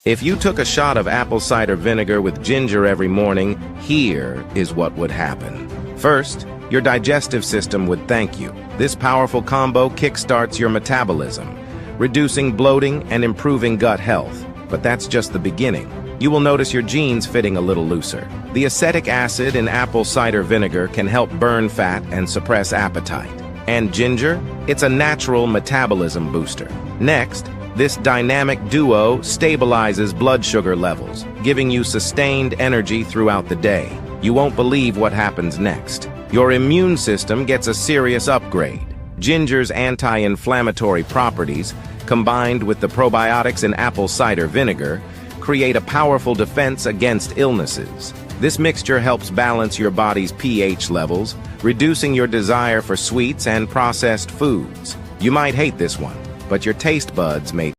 If you took a shot of apple cider vinegar with ginger every morning, here is what would happen. First, your digestive system would thank you. This powerful combo kickstarts your metabolism, reducing bloating and improving gut health. But that's just the beginning. You will notice your jeans fitting a little looser. The acetic acid in apple cider vinegar can help burn fat and suppress appetite. And ginger? It's a natural metabolism booster. Next, this dynamic duo stabilizes blood sugar levels, giving you sustained energy throughout the day. You won't believe what happens next. Your immune system gets a serious upgrade. Ginger's anti-inflammatory properties, combined with the probiotics in apple cider vinegar, create a powerful defense against illnesses. This mixture helps balance your body's pH levels, reducing your desire for sweets and processed foods. You might hate this one, but your taste buds may